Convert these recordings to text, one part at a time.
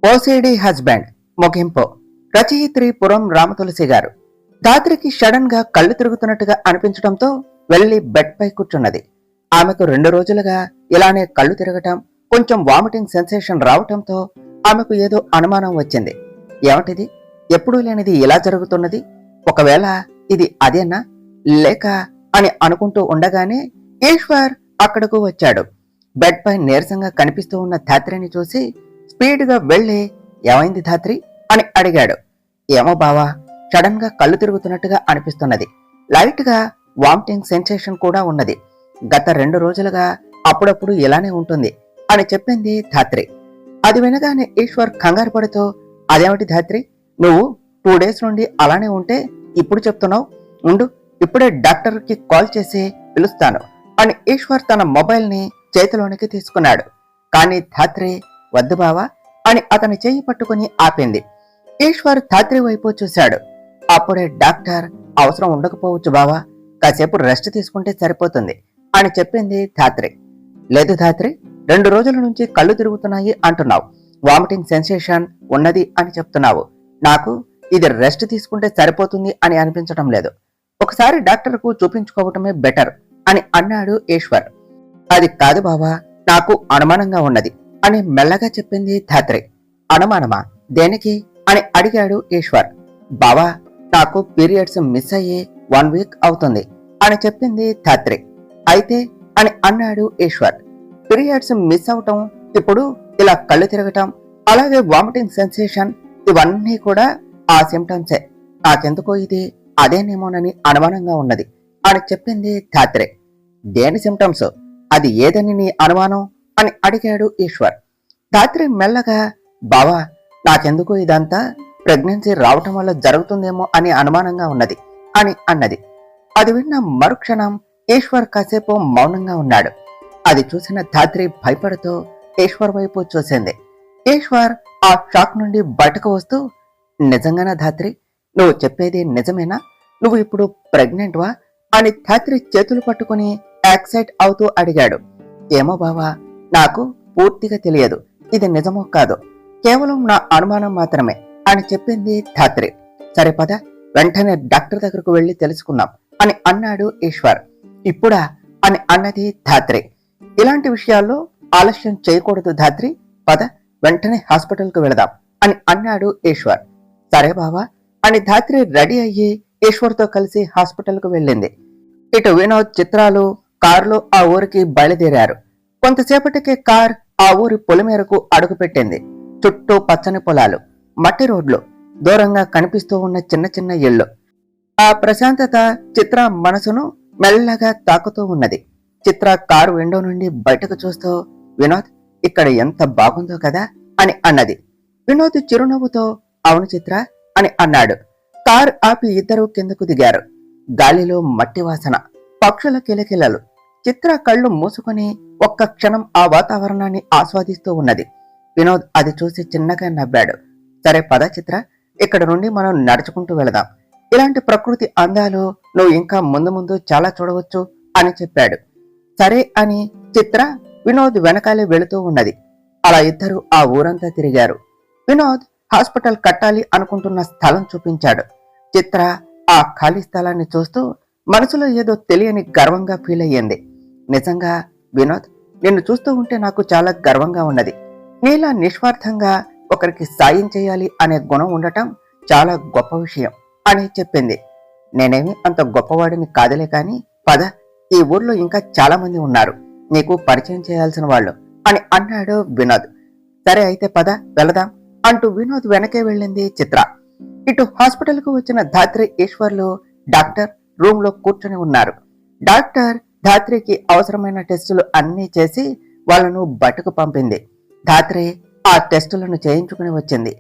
OCD husband ముగింపు. రచయిత్రి పురం రామతులసి గారు. ధాత్రికి సడన్ గా కళ్ళు తిరుగుతున్నట్టుగా అనిపించడంతో వెళ్లి బెడ్ పై కూర్చున్నది. ఆమెకు 2 రోజులుగా ఇలానే కళ్ళు తిరగటం, కొంచెం వామిటింగ్ సెన్సేషన్ రావటంతో ఆమెకు ఏదో అనుమానం వచ్చింది. ఏమిటిది, ఎప్పుడూ లేనిది ఇలా జరుగుతున్నది, ఒకవేళ ఇది అదేనా లేక అని అనుకుంటూ ఉండగానే ఈశ్వర్ అక్కడకు వచ్చాడు. బెడ్ పై నీరసంగా కనిపిస్తూ ఉన్న ధాత్రిని చూసి స్పీడ్గా వెళ్లి ఏమైంది ధాత్రి అని అడిగాడు. ఏమో బావా, సడన్ గా కళ్ళు తిరుగుతున్నట్టుగా అనిపిస్తున్నది, లైట్ గా వామిటింగ్ సెన్సేషన్ కూడా ఉన్నది, గత 2 రోజులుగా అప్పుడప్పుడు ఇలానే ఉంటుంది అని చెప్పింది ధాత్రి. అది వినగానే ఈశ్వర్ కంగారు పడుతూ, అదేమిటి ధాత్రి, నువ్వు 2 డేస్ నుండి అలానే ఉంటే ఇప్పుడు చెప్తున్నావు, ఉండు ఇప్పుడే డాక్టర్ కి కాల్ చేసి పిలుస్తాను అని ఈశ్వర్ తన మొబైల్ ని చేతిలోనికి తీసుకున్నాడు. కానీ ధాత్రి వద్దు బావా అని అతని చెయ్యి పట్టుకుని ఆపింది. ఈశ్వర్ ధాత్రి వైపు చూశాడు. అప్పుడే డాక్టర్, అవసరం ఉండకపోవచ్చు బావా, కాసేపు రెస్ట్ తీసుకుంటే సరిపోతుంది అని చెప్పింది ధాత్రి. లేదు ధాత్రి, 2 రోజుల నుంచి కళ్ళు తిరుగుతున్నాయి అంటున్నావు, వామిటింగ్ సెన్సేషన్ ఉన్నది అని చెప్తున్నావు, నాకు ఇది రెస్ట్ తీసుకుంటే సరిపోతుంది అని అనిపించడం లేదు, ఒకసారి డాక్టర్ కు చూపించుకోవటమే బెటర్ అని అన్నాడు ఈశ్వర్. అది కాదు బావా, నాకు అనుమానంగా ఉన్నది అని మెల్లగా చెప్పింది ధాత్రి. అనుమానమా, దేనికి అని అడిగాడు ఈశ్వర్. బావా, నాకు పీరియడ్స్ మిస్ అయ్యి 1 వీక్ అవుతుంది అని చెప్పింది ధాత్రి. అయితే అని అన్నాడు ఈశ్వర్. పీరియడ్స్ మిస్ అవటం, ఇప్పుడు ఇలా కళ్ళు తిరగటం, అలాగే వామిటింగ్ సెన్సేషన్, ఇవన్నీ కూడా ఆ సిమ్టమ్సే, నాకెందుకో ఇది అదేనేమోనని అనుమానంగా ఉన్నది అని చెప్పింది ధాత్రి. దేని సిమ్టమ్స్, అది ఏదని నీ అనుమానం అని అడిగాడు ఈశ్వర్. ధాత్రి మెల్లగా, బావా నాకెందుకు ఇదంతా ప్రెగ్నెన్సీ రావటం వల్ల జరుగుతుందేమో అని అనుమానంగా ఉన్నది అని అన్నది. అది విన్న మరుక్షణం ఈశ్వర్ కాసేపు మౌనంగా ఉన్నాడు. అది చూసిన ధాత్రి భయపడుతూ ఈశ్వర్ వైపు చూసింది. ఈశ్వర్ ఆ షాక్ నుండి బయటకు వస్తూ, నిజంగానా ధాత్రి, నువ్వు చెప్పేది నిజమేనా, నువ్వు ఇప్పుడు ప్రెగ్నెంట్ వా అని ధాత్రి చేతులు పట్టుకుని ఎక్సైట్ అవుతూ అడిగాడు. ఏమో బావా, నాకు పూర్తిగా తెలియదు ఇది నిజమో కాదో, కేవలం నా అనుమానం మాత్రమే అని చెప్పింది ధాత్రి. సరే పద, వెంటనే డాక్టర్ దగ్గరకు వెళ్లి తెలుసుకుందాం అని అన్నాడు ఈశ్వర్. ఇప్పుడా అని అన్నది ధాత్రి. ఇలాంటి విషయాల్లో ఆలస్యం చేయకూడదు ధాత్రి, పద వెంటనే హాస్పిటల్కు వెళదాం అని అన్నాడు ఈశ్వర్. సరే బావా అని ధాత్రి రెడీ అయ్యి ఈశ్వర్తో కలిసి హాస్పిటల్కు వెళ్ళింది. ఇటు వినోద్, చిత్రాలు కారులో ఆ ఊరికి బయలుదేరారు. కొంతసేపటికే కార్ ఆ ఊరి పొలిమేరకు అడుగుపెట్టింది. చుట్టూ పచ్చని పొలాలు, మట్టి రోడ్లు, దూరంగా కనిపిస్తూ ఉన్న చిన్న చిన్న ఇళ్లు. ఆ ప్రశాంతత చిత్ర మనసును మెల్లగా తాకుతూ ఉన్నది. చిత్ర కారు విండో నుండి బయటకు చూస్తూ, వినోద్ ఇక్కడ ఎంత బాగుందో కదా అని అన్నది. వినోద్ చిరునవ్వుతో, అవును చిత్ర అని అన్నాడు. కారు ఆపి ఇద్దరూ కిందకు దిగారు. గాలిలో మట్టి వాసన, పక్షుల కిలకిలలు. చిత్ర కళ్ళు మూసుకొని ఒక్క క్షణం ఆ వాతావరణాన్ని ఆస్వాదిస్తూ ఉన్నది. వినోద్ అది చూసి చిన్నగా నవ్వాడు. సరే పద చిత్ర, ఇక్కడ నుండి మనం నడుచుకుంటూ వెళదాం, ఇలాంటి ప్రకృతి అందాలు నువ్వు ఇంకా ముందు ముందు చాలా చూడవచ్చు అని చెప్పాడు. సరే అని చిత్ర వినోద్ వెనకాలే వెళుతూ ఉన్నది. అలా ఇద్దరు ఆ ఊరంతా తిరిగారు. వినోద్ హాస్పిటల్ కట్టాలి అనుకుంటున్న స్థలం చూపించాడు. చిత్ర ఆ ఖాళీ స్థలాన్ని చూస్తూ మనసులో ఏదో తెలియని గర్వంగా ఫీల్ అయ్యింది. నిజంగా వినోద్, నిన్ను చూస్తూ ఉంటే నాకు చాలా గర్వంగా ఉన్నది. నీలా నిస్వార్థంగా ఒకరికి సాయం చేయాలి అనే గుణం ఉండటం చాలా గొప్ప విషయం అని చెప్పింది. నేనేమి అంత గొప్పవాడిని కాదులే కాని పద, ఈ ఊర్లో ఇంకా చాలా మంది ఉన్నారు నీకు పరిచయం చేయాల్సిన వాళ్ళు అని అన్నాడు వినోద్. సరే అయితే పద వెళదాం అంటూ వినోద్ వెనకే వెళ్ళింది చిత్ర. ఇటు హాస్పిటల్ కు వచ్చిన ధాత్రి, ఈశ్వర్లు డాక్టర్ రూమ్ లో కూర్చొని ఉన్నారు. డాక్టర్ ధాత్రికి అవసరమైన టెస్టులు అన్నీ చేసి వాళ్ళను బయటకు పంపింది. ధాత్రి ఆ టెస్టులను చేయించుకుని వచ్చింది.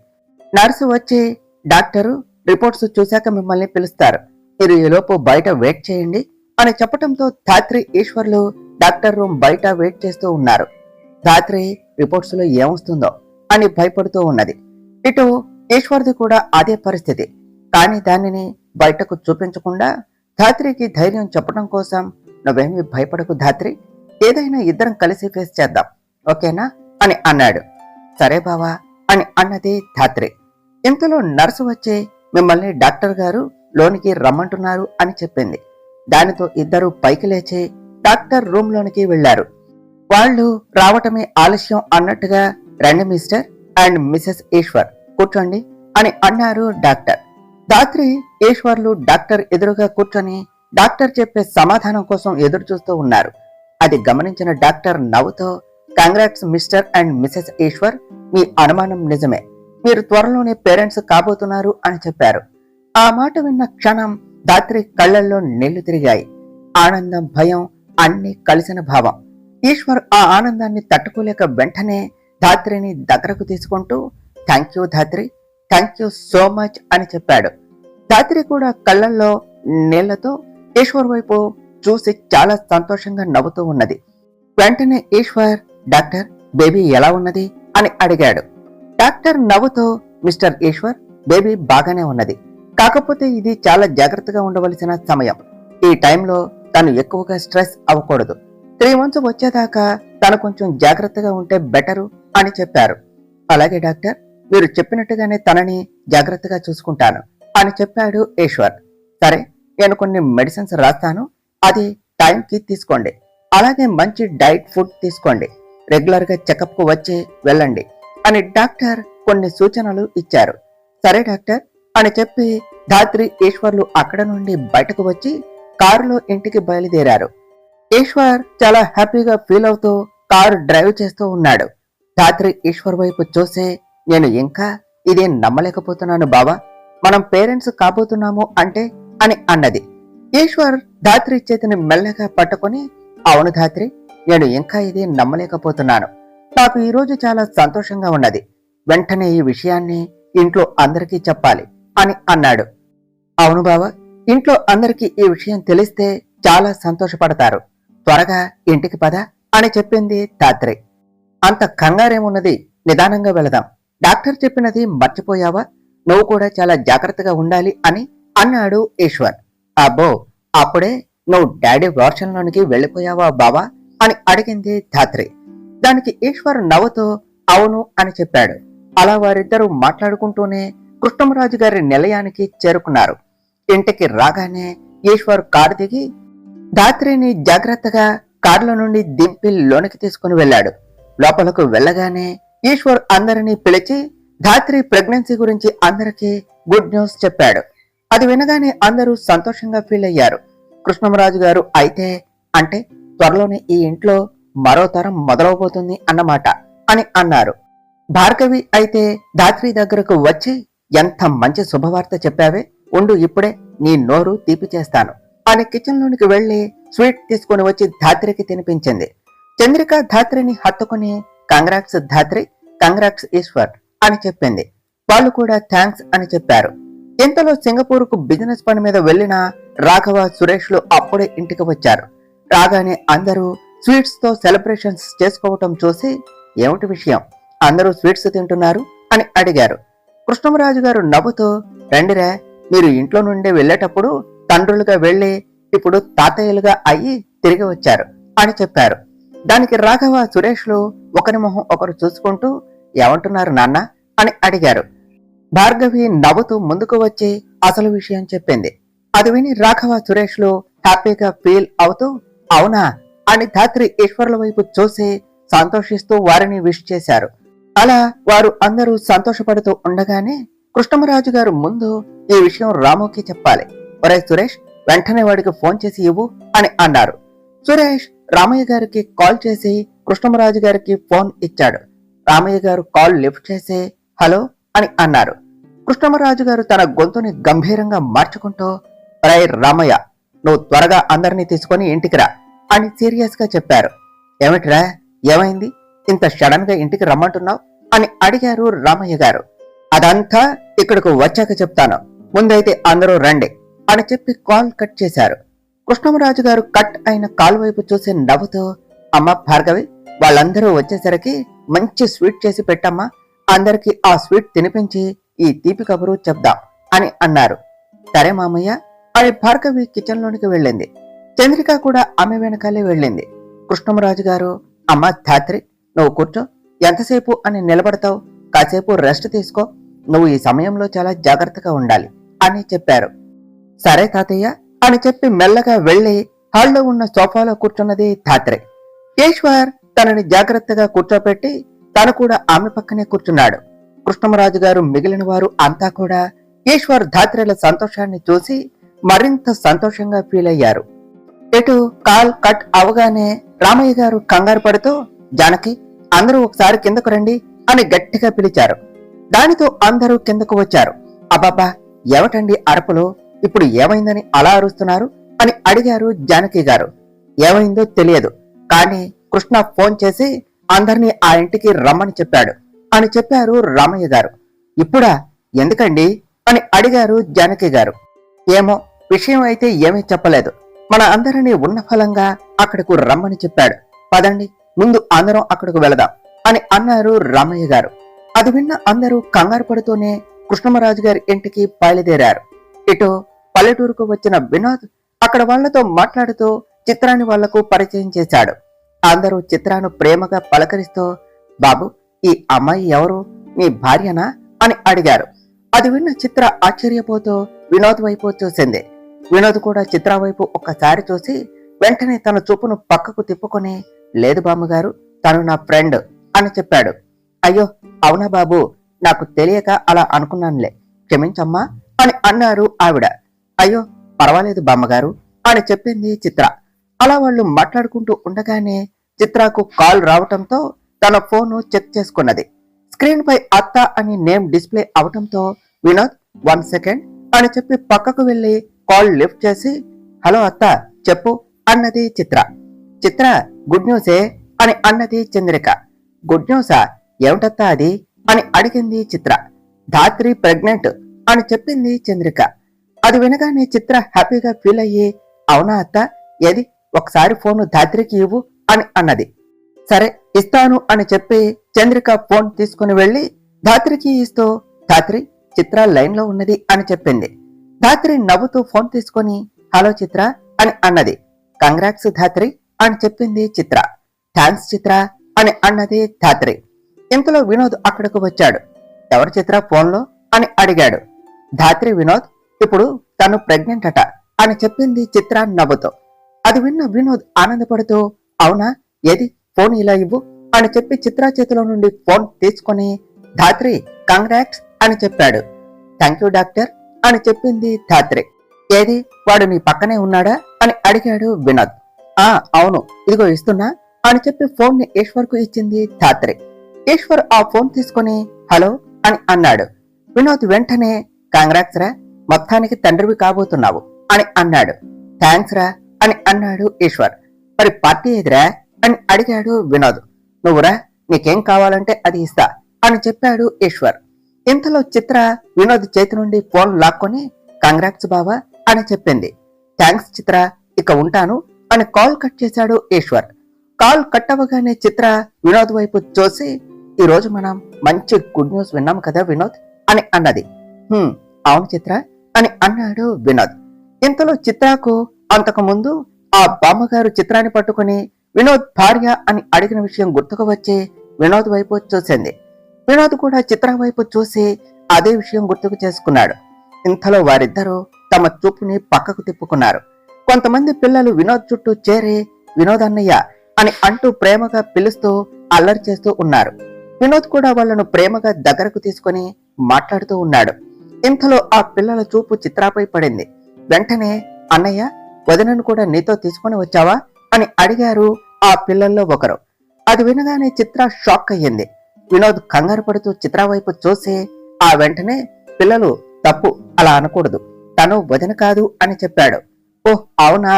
నర్సు వచ్చి, డాక్టరు రిపోర్ట్స్ చూశాక మిమ్మల్ని పిలుస్తారు, మీరు ఈలోపు బయట వెయిట్ చేయండి అని చెప్పడంతో ధాత్రి, ఈశ్వర్లు డాక్టర్ రూమ్ బయట వెయిట్ చేస్తూ ఉన్నారు. ధాత్రి రిపోర్ట్స్ లో ఏమొస్తుందో అని భయపడుతూ ఉన్నది. ఇటు ఈశ్వర్ది కూడా అదే పరిస్థితి. కానీ దానిని బయటకు చూపించకుండా ధాత్రికి ధైర్యం చెప్పడం కోసం, నువ్వేమీ భయపడకు ధాత్రి, ఏదైనా ఇద్దరం కలిసి ఫేస్ చేద్దాం, ఓకేనా అని అన్నాడు. సరే బావా అని అన్నది ధాత్రి. ఇంతలో నర్సు వచ్చి మిమ్మల్ని డాక్టర్ గారు లోనికి రమ్మంటున్నారు అని చెప్పింది. దానితో ఇద్దరు పైకి లేచి డాక్టర్ రూమ్ లోనికి వెళ్లారు. వాళ్ళు రావటమే ఆలస్యం అన్నట్టుగా రండి మిస్టర్ అండ్ మిసెస్ ఈశ్వర్, కూర్చోండి అని అన్నారు డాక్టర్. ధాత్రి, ఈశ్వర్లు డాక్టర్ ఎదురుగా కూర్చొని డాక్టర్ చెప్పే సమాధానం కోసం ఎదురు చూస్తూ ఉన్నారు. అది గమనించిన డాక్టర్ నవ్వుతో, congrats mister and missus Eshwar, మీ అనుమానం నిజమే, మీరు త్వరలోనే పేరెంట్స్ కాబోతున్నారు అని చెప్పారు. ఆ మాట విన్న క్షణం ధాత్రి కళ్లల్లో నీళ్లు తిరిగాయి. ఆనందం, భయం అన్ని కలిసిన భావం. ఈశ్వర్ ఆ ఆనందాన్ని తట్టుకోలేక వెంటనే ధాత్రిని దగ్గరకు తీసుకుంటూ, thank you Dhatri, thank you so much అని చెప్పాడు. ధాత్రి కూడా కళ్లల్లో నీళ్లతో ఈశ్వర్ వైపు చూసి చాలా సంతోషంగా నవ్వుతూ ఉన్నది. వెంటనే ఈశ్వర్, డాక్టర్, బేబీ ఎలా ఉన్నది అని అడిగాడు. డాక్టర్ నవ్వుతో, మిస్టర్ ఈశ్వర్, బేబీ బాగానే ఉన్నది, కాకపోతే ఇది చాలా జాగ్రత్తగా ఉండవలసిన సమయం. ఈ టైంలో తను ఎక్కువగా స్ట్రెస్ అవ్వకూడదు. 3 months వచ్చేదాకా తను కొంచెం జాగ్రత్తగా ఉంటే బెటరు అని చెప్పారు. అలాగే డాక్టర్, మీరు చెప్పినట్టుగానే తనని జాగ్రత్తగా చూసుకుంటాను అని చెప్పాడు ఈశ్వర్. సరే, నేను కొన్ని మెడిసిన్స్ రాస్తాను, అది టైంకి తీసుకోండి. అలాగే మంచి డైట్ ఫుడ్ తీసుకోండి. రెగ్యులర్ గా చెకప్ కు వచ్చి వెళ్ళండి అని డాక్టర్ కొన్ని సూచనలు ఇచ్చారు. సరే డాక్టర్ అని చెప్పి ధాత్రి, ఈశ్వర్లు అక్కడ నుండి బయటకు వచ్చి కారులో ఇంటికి బయలుదేరారు. ఈశ్వర్ చాలా హ్యాపీగా ఫీల్ అవుతూ కారు డ్రైవ్ చేస్తూ ఉన్నాడు. ధాత్రి ఈశ్వర్ వైపు చూసే, నేను ఇంకా ఇదే నమ్మలేకపోతున్నాను బావా, మనం పేరెంట్స్ కాబోతున్నాము అంటే అని అన్నది. ఈశ్వర్ ధాత్రి చేతిని మెల్లగా పట్టుకొని, అవును ధాత్రి, నేను ఇంకా ఇదే నమ్మలేకపోతున్నాను. నాకు ఈరోజు చాలా సంతోషంగా ఉన్నది. వెంటనే ఈ విషయాన్ని ఇంట్లో అందరికీ చెప్పాలి అని అన్నాడు. అవును బావా, ఇంట్లో అందరికీ ఈ విషయం తెలిస్తే చాలా సంతోషపడతారు. త్వరగా ఇంటికి పద అని చెప్పింది ధాత్రి. అంత కంగారేమున్నది, నిదానంగా వెళదాం. డాక్టర్ చెప్పినది మర్చిపోయావా? నువ్వు కూడా చాలా జాగ్రత్తగా ఉండాలి అని అన్నాడు ఈశ్వర్. అబ్బో, అప్పుడే నువ్వు డాడీ వర్షంలోనికి వెళ్ళిపోయావా బావా అని అడిగింది ధాత్రి. దానికి ఈశ్వర్ నవ్వుతూ అవును అని చెప్పాడు. అలా వారిద్దరూ మాట్లాడుకుంటూనే కృష్ణమరాజు గారి నిలయానికి చేరుకున్నారు. ఇంటికి రాగానే ఈశ్వర్ కారు దిగి ధాత్రిని జాగ్రత్తగా కారులో నుండి దింపి లోనికి తీసుకుని వెళ్ళాడు. లోపలకు వెళ్ళగానే ఈశ్వర్ అందరినీ పిలిచి ధాత్రి ప్రెగ్నెన్సీ గురించి అందరికీ గుడ్ న్యూస్ చెప్పాడు. అది వినగానే అందరూ సంతోషంగా ఫీల్ అయ్యారు. కృష్ణమరాజు గారు అయితే, అంటే త్వరలోనే ఈ ఇంట్లో మరో తరం మొదలవబోతుంది అన్నమాట అని అన్నారు. భార్గవి అయితే ధాత్రి దగ్గరకు వచ్చి, ఎంత మంచి శుభవార్త చెప్పావే, ఉండు ఇప్పుడే నీ నోరు తీపి చేస్తాను అని కిచెన్ లోనికి వెళ్లి స్వీట్ తీసుకుని వచ్చి ధాత్రికి తినిపించింది. చంద్రిక ధాత్రిని హత్తుకుని, కంగ్రాట్స్ ధాత్రి, కంగ్రాట్స్ ఈశ్వర్ అని చెప్పింది. వాళ్ళు కూడా థ్యాంక్స్ అని చెప్పారు. ఇంతలో సింగపూర్ కు బిజినెస్ పని మీద వెళ్లిన రాఘవ, సురేష్ లు అప్పుడే ఇంటికి వచ్చారు. రాగానే అందరూ స్వీట్స్ తో సెలబ్రేషన్స్ చేసుకోవటం చూసి, ఏమిటి విషయం, అందరూ స్వీట్స్ తింటున్నారు అని అడిగారు. కృష్ణమరాజు గారు నవ్వుతూ, రండిరా, మీరు ఇంట్లో నుండి వెళ్లేటప్పుడు తండ్రులుగా వెళ్లి ఇప్పుడు తాతయ్యలుగా అయ్యి తిరిగి వచ్చారు అని చెప్పారు. దానికి రాఘవ, సురేష్ లు ఒకరి మొహం ఒకరు చూసుకుంటూ, ఏమంటున్నారు నాన్న అని అడిగారు. భార్గవి నవ్వుతూ ముందుకు వచ్చి అసలు విషయం చెప్పింది. అది విని రాఘవ, సురేష్ లు హ్యాపీగా ఫీల్ అవుతూ, అవునా అని ధాత్రి ఈశ్వర్ల వైపు చూసి సంతోషిస్తూ వారిని విష్ చేశారు. అలా వారు అందరూ సంతోషపడుతూ ఉండగానే కృష్ణమరాజు గారు ముందు ఈ విషయం రాముకి చెప్పాలి. ఒరే సురేష్, వెంటనే వాడికి ఫోన్ చేసి ఇవ్వు అని అన్నారు. సురేష్ రామయ్య గారికి కాల్ చేసి కృష్ణమరాజు గారికి ఫోన్ ఇచ్చాడు. రామయ్య గారు కాల్ లిఫ్ట్ చేసి హలో అని అన్నారు. కృష్ణమరాజు గారు తన గొంతుని గంభీరంగా మార్చుకుంటూ, రై రామయ్య, నువ్వు త్వరగా అందరినీ తీసుకొని ఇంటికి రా అని సీరియస్ గా చెప్పారు. ఏమిట్రా, ఏమైంది, ఇంత సడన్ గా ఇంటికి రమ్మంటున్నావు అని అడిగారు రామయ్య గారు. అదంతా ఇక్కడకు వచ్చాక చెప్తాను, ముందైతే అందరూ రండి అని చెప్పి కాల్ కట్ చేశారు. కృష్ణమరాజు గారు కట్ అయిన కాల్ వైపు చూసి నవ్వుతూ, అమ్మ భార్గవి, వాళ్ళందరూ వచ్చేసరికి మంచి స్వీట్ చేసి పెట్టమ్మా, అందరికి ఆ స్వీట్ తినిపించి ఈ తీపి కబురు చెప్దాం అని అన్నారు. సరే మామయ్య అని భార్గవి కిచెన్ లోనికి వెళ్ళింది. చంద్రిక కూడా ఆమె వెనకాలే వెళ్ళింది. కృష్ణమరాజు గారు, అమ్మ ధాత్రి, నువ్వు కూర్చో, ఎంతసేపు అని నిలబడతావు, కాసేపు రెస్ట్ తీసుకో, నువ్వు ఈ సమయంలో చాలా జాగ్రత్తగా ఉండాలి అని చెప్పారు. సరే తాతయ్య అని చెప్పి మెల్లగా వెళ్లి హాల్లో ఉన్న సోఫాలో కూర్చున్నది ధాత్రి. ఈశ్వర్ తనని జాగ్రత్తగా కూర్చోపెట్టి తను కూడా ఆమె పక్కనే కూర్చున్నాడు. కృష్ణమరాజు గారు మిగిలిన వారు అంతా కూడా ఈశ్వర్ ధాత్రిల సంతోషాన్ని చూసి మరింత సంతోషంగా ఫీల్ అయ్యారు. ఇటు కాల్ కట్ అవగానే రామయ్య గారు కంగారు పడుతూ, జానకి అందరూ ఒకసారి కిందకు రండి అని గట్టిగా పిలిచారు. దానితో అందరూ కిందకు వచ్చారు. అబ్బాబా ఏమిటండి అరుపులు, ఇప్పుడు ఏమైందని అలా అరుస్తున్నారు అని అడిగారు జానకి గారు. ఏమైందో తెలియదు, కానీ కృష్ణ ఫోన్ చేసి అందరినీ ఆ ఇంటికి రమ్మని చెప్పాడు అని చెప్పారు రామయ్య గారు. ఇప్పుడా, ఎందుకండి అని అడిగారు జానకి గారు. ఏమో, విషయం అయితే ఏమీ చెప్పలేదు, మన అందరినీ ఉన్న ఫలంగా అక్కడకు రమ్మని చెప్పాడు, పదండి ముందు అందరం అక్కడకు వెళదాం అని అన్నారు రామయ్య గారు. అది విన్న అందరూ కంగారు పడుతూనే కృష్ణమరాజు గారి ఇంటికి బయలుదేరారు. ఇటు పల్లెటూరుకు వచ్చిన వినోద్ అక్కడ వాళ్లతో మాట్లాడుతూ చిత్రాన్ని వాళ్లకు పరిచయం చేశాడు. అందరూ చిత్రాను ప్రేమగా పలకరిస్తూ, బాబు ఈ అమ్మాయి ఎవరు, నీ భార్యనా అని అడిగారు. అది విన్న చిత్ర ఆశ్చర్యపోతూ వినోద్ వైపు చూసింది. వినోద్ కూడా చిత్ర వైపు ఒక్కసారి చూసి వెంటనే తన చూపును పక్కకు తిప్పుకొని, లేదు బామ్మగారు, తను నా ఫ్రెండ్ అని చెప్పాడు. అయ్యో అవునా బాబు, నాకు తెలియక అలా అనుకున్నానులే, క్షమించమ్మా అని అన్నారు ఆవిడ. అయ్యో పర్వాలేదు బామ్మగారు అని చెప్పింది చిత్ర. అలా వాళ్ళు మాట్లాడుకుంటూ ఉండగానే చిత్రకు కాల్ రావటంతో తన ఫోను చెక్ చేసుకున్నది. స్క్రీన్ పై అత్త అని నేమ్ డిస్ప్లే అవటంతో వినోద్ 1 సెకండ్ అని చెప్పి పక్కకు వెళ్లి కాల్ లిఫ్ట్ చేసి, హలో అత్త చెప్పు అన్నది చిత్ర. చిత్ర గుడ్ న్యూసే అని అన్నది చంద్రిక. గుడ్ న్యూసా, ఏమిటత్తా అది అని అడిగింది చిత్ర. ధాత్రి ప్రెగ్నెంట్ అని చెప్పింది చంద్రిక. అది వినగానే చిత్ర హ్యాపీగా ఫీల్ అయ్యి, అవునా అత్త, ఏది ఒకసారి ఫోను ధాత్రికి ఇవ్వు అని అన్నది. సరే ఇస్తాను అని చెప్పి చంద్రిక ఫోన్ తీసుకుని వెళ్లి ధాత్రికి ఇస్తూ, ధాత్రి చిత్ర లైన్ లో ఉన్నది అని చెప్పింది. ధాత్రి నవ్వుతూ ఫోన్ తీసుకుని హలో చిత్ర అని అన్నది. కంగ్రాట్స్ ధాత్రి అని చెప్పింది చిత్ర. థ్యాంక్స్ చిత్ర అని అన్నది ధాత్రి. ఇంతలో వినోద్ అక్కడకు వచ్చాడు. ఎవరు చిత్ర ఫోన్లో అని అడిగాడు. ధాత్రి వినోద్, ఇప్పుడు తను ప్రెగ్నెంట్ అట అని చెప్పింది చిత్ర నవ్వుతో. అది విన్న వినోద్ ఆనందపడుతూ, అవునా, ఏది ఫోన్ ఇలా ఇవ్వు అని చెప్పి చిత్ర చేతిలో నుండి ఫోన్ తీసుకుని ధాత్రి కంగ్రాట్స్ అని చెప్పాడు. థ్యాంక్ యూ డాక్టర్ అని చెప్పింది ధాత్రి. ఏది వాడు నీ పక్కనే ఉన్నాడా అని అడిగాడు వినోద్. ఆ అవును, ఇదిగో ఇస్తున్నా అని చెప్పి ఫోన్ ని ఈశ్వర్ కు ఇచ్చింది ధాత్రి. ఈశ్వర్ ఆ ఫోన్ తీసుకుని హలో అని అన్నాడు. వినోద్ వెంటనే కంగ్రాట్స్ రా, మొత్తానికి తండ్రివి కాబోతున్నావు అని అన్నాడు. థ్యాంక్స్ రా అని అన్నాడు ఈశ్వర్. మరి పార్టీ ఎదురా అని అడిగాడు వినోద్. నువ్వురా, నీకేం కావాలంటే అది ఇస్తా అని చెప్పాడు ఈశ్వర్. ఇంతలో చిత్ర వినోద్ చేతి నుండి ఫోన్ లాక్కొని కంగ్రాట్స్ బావా అని చెప్పింది. థ్యాంక్స్ చిత్ర, ఇక ఉంటాను అని కాల్ కట్ చేశాడు ఈశ్వర్. కాల్ కట్ అవ్వగానే చిత్ర వినోద్ వైపు చూసి, ఈ రోజు మనం మంచి గుడ్ న్యూస్ విన్నాం కదా వినోద్ అని అన్నది. అవును చిత్ర అని అన్నాడు వినోద్. ఇంతలో చిత్రకు అంతకు ముందు ఆ బామ్మగారు చిత్రాన్ని పట్టుకుని వినోద్ భార్య అని అడిగిన విషయం గుర్తుకు వచ్చి వినోద్ వైపు చూసింది. వినోద్ కూడా చిత్ర వైపు చూసి అదే విషయం గుర్తుకు చేసుకున్నాడు. ఇంతలో వారిద్దరూ తమ చూపుని పక్కకు తిప్పుకున్నారు. కొంతమంది పిల్లలు వినోద్ చుట్టూ చేరి వినోద్ అన్నయ్య అని అంటూ ప్రేమగా పిలుస్తూ అల్లరి చేస్తూ ఉన్నారు. వినోద్ కూడా వాళ్లను ప్రేమగా దగ్గరకు తీసుకుని మాట్లాడుతూ ఉన్నాడు. ఇంతలో ఆ పిల్లల చూపు చిత్రపై పడింది. వెంటనే అన్నయ్య, వదినను కూడా నీతో తీసుకుని వచ్చావా అని అడిగారు ఆ పిల్లల్లో ఒకరు. అది వినగానే చిత్ర షాక్ అయ్యింది. వినోద్ కంగారు పడుతూ చిత్ర వైపు చూసి ఆ వెంటనే, పిల్లలు తప్పు, అలా అనకూడదు, తను వదిన కాదు అని చెప్పాడు. ఓహ్ అవునా,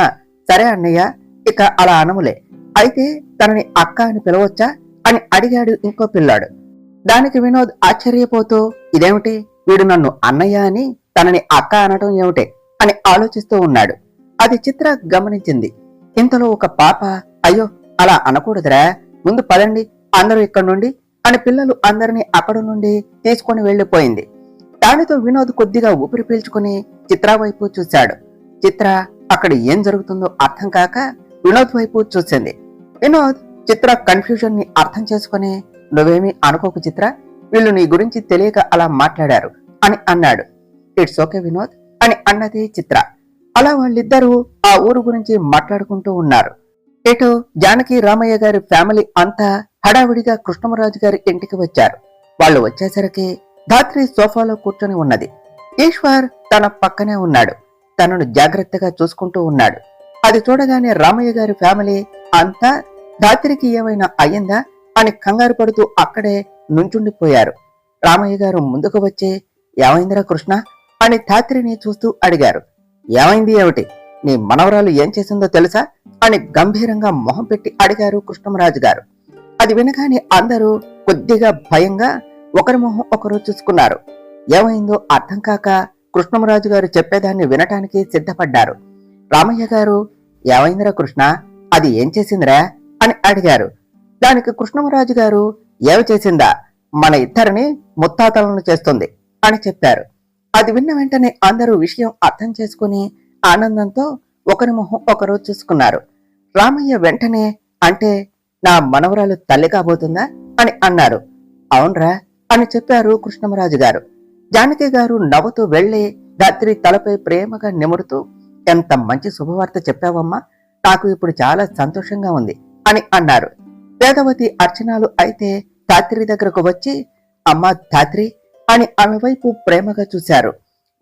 సరే అన్నయ్య, ఇక అలా అనములే, అయితే తనని అక్క అని పిలవచ్చా అని అడిగాడు ఇంకో పిల్లాడు. దానికి వినోద్ ఆశ్చర్యపోతూ, ఇదేమిటి, వీడు నన్ను అన్నయ్య అని తనని అక్క అనటం ఏమిటే అని ఆలోచిస్తూ ఉన్నాడు. అది చిత్ర గమనించింది. ఇంతలో ఒక పాప, అయ్యో అలా అనకూడదురా, ముందు పదండి అందరూ ఇక్కడి నుండి అని పిల్లలు అందరినీ అక్కడి నుండి తీసుకుని వెళ్లిపోయింది. దానితో వినోద్ కొద్దిగా ఊపిరి పీల్చుకుని చిత్ర వైపు చూశాడు. చిత్ర అక్కడ ఏం జరుగుతుందో అర్థం కాక వినోద్ వైపు చూసింది. వినోద్ చిత్ర కన్ఫ్యూజన్ ని అర్థం చేసుకుని, నువ్వేమీ అనుకోకు చిత్ర, వీళ్ళు నీ గురించి తెలియక అలా మాట్లాడారు అని అన్నాడు. ఇట్స్ ఓకే వినోద్ అని అన్నది చిత్ర. అలా వాళ్ళిద్దరూ ఆ ఊరు గురించి మాట్లాడుకుంటూ ఉన్నారు. ఇటు జానకి రామయ్య గారి ఫ్యామిలీ అంతా హడావిడిగా కృష్ణమరాజు గారి ఇంటికి వచ్చారు. వాళ్ళు వచ్చేసరికి ధాత్రి సోఫాలో కూర్చొని ఉన్నది. ఈశ్వర్ తన పక్కనే ఉన్నాడు. తనను జాగ్రత్తగా చూసుకుంటూ ఉన్నాడు. అది చూడగానే రామయ్య గారి ఫ్యామిలీ అంతా ధాత్రికి ఏమైనా అయ్యిందా అని కంగారు పడుతూ అక్కడే నుంచుండిపోయారు. రామయ్య గారు ముందుకు వచ్చి, ఏమైందిరా కృష్ణ అని ధాత్రిని చూస్తూ అడిగారు. ఏమైంది ఏమిటి? నీ మనవరాలు ఏం చేసిందో తెలుసా అని గంభీరంగా మొహం పెట్టి అడిగారు కృష్ణమరాజు గారు. అది వినగానే అందరూ కొద్దిగా భయంగా ఒకరి మొహం ఒకరు చూసుకున్నారు. ఏమైందో అర్థం కాక కృష్ణమరాజు గారు చెప్పేదాన్ని వినటానికి సిద్ధపడ్డారు. రామయ్య గారు, ఏమైందిరా కృష్ణ, అది ఏం చేసిందిరా అని అడిగారు. దానికి కృష్ణమరాజు గారు, ఏమి చేసిందా, మన ఇద్దరిని ముత్తాతలను చేస్తుంది అని చెప్పారు. అది విన్న వెంటనే అందరూ విషయం అర్థం చేసుకుని ఆనందంతో ఒకరి మొహం ఒకరు చూసుకున్నారు. రామయ్య వెంటనే, అంటే నా మనవరాలు తల్లి కాబోతుందా అని అన్నారు. అవునరా అని చెప్పారు కృష్ణమరాజు గారు. జానకి గారు నవ్వుతూ వెళ్లి ధాత్రి తలపై ప్రేమగా నిమురుతూ, ఎంత మంచి శుభవార్త చెప్పావమ్మా, నాకు ఇప్పుడు చాలా సంతోషంగా ఉంది అని అన్నారు. వేదవతి అర్చనాలు అయితే ధాత్రి దగ్గరకు వచ్చి, అమ్మా ధాత్రి అని ఆమె వైపు ప్రేమగా చూశారు.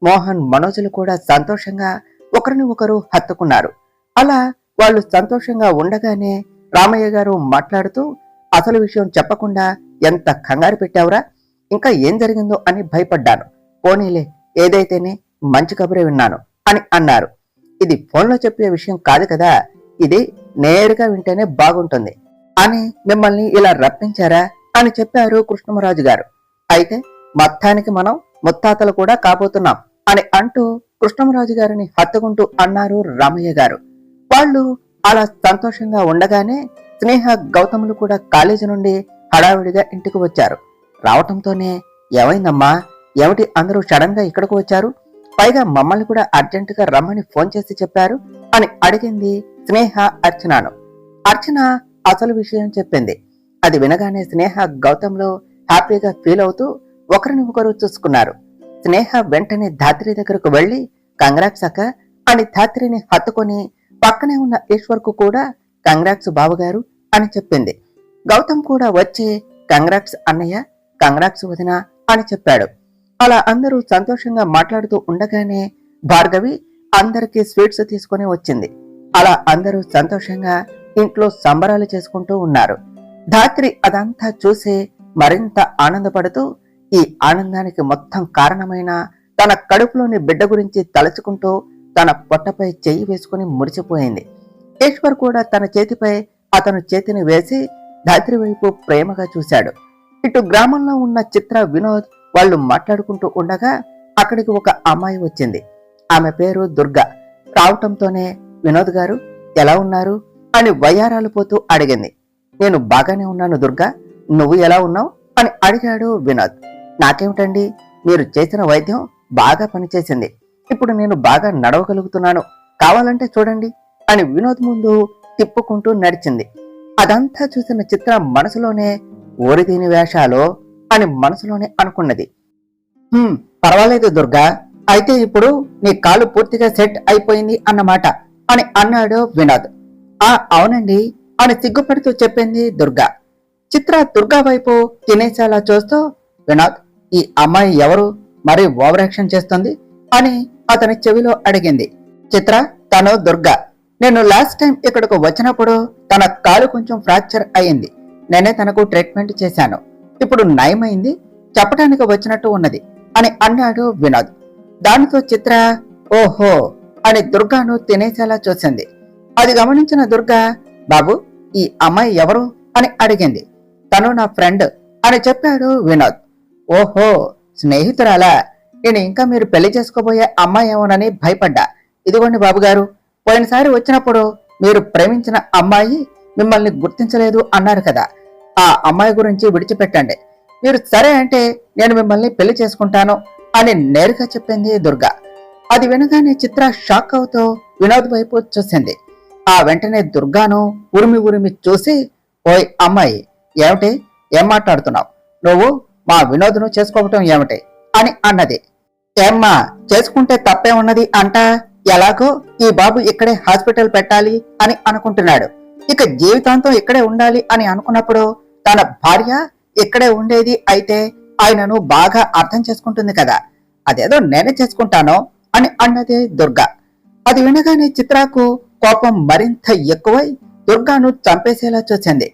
మోహన్ మనోజులు కూడా సంతోషంగా ఒకరిని ఒకరు హత్తుకున్నారు. అలా వాళ్ళు సంతోషంగా ఉండగానే రామయ్య గారు మాట్లాడుతూ, అసలు విషయం చెప్పకుండా ఎంత కంగారు పెట్టావురా, ఇంకా ఏం జరిగిందో అని భయపడ్డాను. పోనీలే, ఏదైతేనే మంచి కబురే విన్నాను అని అన్నారు. ఇది ఫోన్లో చెప్పే విషయం కాదు కదా, ఇది నేరుగా వింటేనే బాగుంటుంది అని మిమ్మల్ని ఇలా రప్పించారా అని చెప్పారు కృష్ణమరాజు గారు. అయితే మొత్తానికి మనం ముత్తాతలు కూడా కాబోతున్నాం అని అంటూ కృష్ణమరాజు గారిని హత్తుకుంటూ అన్నారు రామయ్య గారు. వాళ్ళు అలా సంతోషంగా ఉండగానే స్నేహ గౌతములు కూడా కాలేజీ నుండి హడావిడిగా ఇంటికి వచ్చారు. రావటంతోనే, ఏమైందమ్మా, ఏమిటి అందరూ సడన్ గా ఇక్కడికి వచ్చారు, పైగా మమ్మల్ని కూడా అర్జెంటుగా రమ్మని ఫోన్ చేసి చెప్పారు అని అడిగింది స్నేహ అర్చనను. అర్చన అసలు విషయం చెప్పింది. అది వినగానే స్నేహ గౌతంలో హ్యాపీగా ఫీల్ అవుతూ ఒకరిని ఒకరు చూసుకున్నారు. స్నేహ వెంటనే ధాత్రి దగ్గరకు వెళ్లి, కంగ్రాట్స్ అక్క అని ధాత్రిని హత్తుకొని పక్కనే ఉన్న ఈశ్వర్ కు కూడా కంగ్రాట్స్ బావగారు అని చెప్పింది. గౌతమ్ కూడా వచ్చి, కంగ్రాట్స్ అన్నయ్య, కంగ్రాట్స్ వదిన అని చెప్పాడు. అలా అందరూ సంతోషంగా మాట్లాడుతూ ఉండగానే భార్గవి అందరికీ స్వీట్స్ తీసుకుని వచ్చింది. అలా అందరూ సంతోషంగా ఇంట్లో సంబరాలు చేసుకుంటూ ఉన్నారు. ధాత్రి అదంతా చూసి మరింత ఆనందపడుతూ ఈ ఆనందానికి మొత్తం కారణమైన తన కడుపులోని బిడ్డ గురించి తలుచుకుంటూ తన పొట్టపై చెయ్యి వేసుకుని మురిసిపోయింది. ఈశ్వర్ కూడా తన చేతిపై అతను చేతిని వేసి ధాత్రి వైపు ప్రేమగా చూశాడు. ఇటు గ్రామంలో ఉన్న చిత్ర, వినోద్ వాళ్ళు మాట్లాడుకుంటూ ఉండగా అక్కడికి ఒక అమ్మాయి వచ్చింది. ఆమె పేరు దుర్గా. రావటంతోనే, వినోద్ గారు ఎలా ఉన్నారు అని వయ్యారాలు పోతూ అడిగింది. నేను బాగానే ఉన్నాను దుర్గా, నువ్వు ఎలా ఉన్నావు అని అడిగాడు వినోద్. నాకేమిటండి, మీరు చేసిన వైద్యం బాగా పనిచేసింది, ఇప్పుడు నేను బాగా నడవగలుగుతున్నాను, కావాలంటే చూడండి అని వినోద్ ముందు తిప్పుకుంటూ నడిచింది. అదంతా చూసిన చిత్ర మనసులోనే, ఊరిదీని వేషాలో అని మనసులోనే అనుకున్నది. పర్వాలేదు దుర్గా, అయితే ఇప్పుడు నీ కాలు పూర్తిగా సెట్ అయిపోయింది అన్నమాట అని అన్నాడు వినోద్. అవునండి అని సిగ్గుపడుతూ చెప్పింది దుర్గా. చిత్ర దుర్గా వైపు తినేసేలా చూస్తూ, వినోద్, ఈ అమ్మాయి ఎవరు, మరి ఓవర్ యాక్షన్ చేస్తుంది అని అతని చెవిలో అడిగింది. చిత్ర, తను దుర్గా. నేను లాస్ట్ టైం ఇక్కడకు వచ్చినప్పుడు తన కాలు కొంచెం ఫ్రాక్చర్ అయ్యింది, నేనే తనకు ట్రీట్మెంట్ చేశాను, ఇప్పుడు నయమైంది, చెప్పడానికి వచ్చినట్టు ఉన్నది అని అన్నాడు వినోద్. దానితో చిత్ర ఓహో అని దుర్గాను తినేసేలా చూసింది. అది గమనించిన దుర్గా, బాబు ఈ అమ్మాయి ఎవరు అని అడిగింది. తను నా ఫ్రెండ్ అని చెప్పాడు వినోద్. ఓహో, స్నేహితురాలా, నేను ఇంకా మీరు పెళ్లి చేసుకోబోయే అమ్మాయి ఏమోనని భయపడ్డా. ఇదిగోండి బాబుగారు, పోయినసారి వచ్చినప్పుడు మీరు ప్రేమించిన అమ్మాయి మిమ్మల్ని గుర్తించలేదు అన్నారు కదా, ఆ అమ్మాయి గురించి విడిచిపెట్టండి, మీరు సరే అంటే నేను మిమ్మల్ని పెళ్లి చేసుకుంటాను అని నేరుగా చెప్పింది దుర్గా. అది వినగానే చిత్ర షాక్ అవుతూ వినోద్ వైపు చూసింది. ఆ వెంటనే దుర్గాను ఉరిమి ఉరిమి చూసి, ఓయ్ అమ్మాయి, ఏమిటి, ఏం మాట్లాడుతున్నావు, నువ్వు మా వినోద్ను చేసుకోవటం ఏమిటి అని అన్నది. ఏమ్మా, చేసుకుంటే తప్పే ఉన్నది అంట. ఎలాగో ఈ బాబు ఇక్కడే హాస్పిటల్ పెట్టాలి అని అనుకుంటున్నాడు. ఇక జీవితాంతం ఇక్కడే ఉండాలి అని అనుకున్నప్పుడు తన భార్య ఇక్కడే ఉండేది అయితే ఆయనను బాగా అర్థం చేసుకుంటుంది కదా. అదేదో నేనే చేసుకుంటానో అని అన్నదే దుర్గా. అది వినగానే చిత్రకు కోపం మరింత ఎక్కువై దుర్గాను చంపేసేలా చూసింది.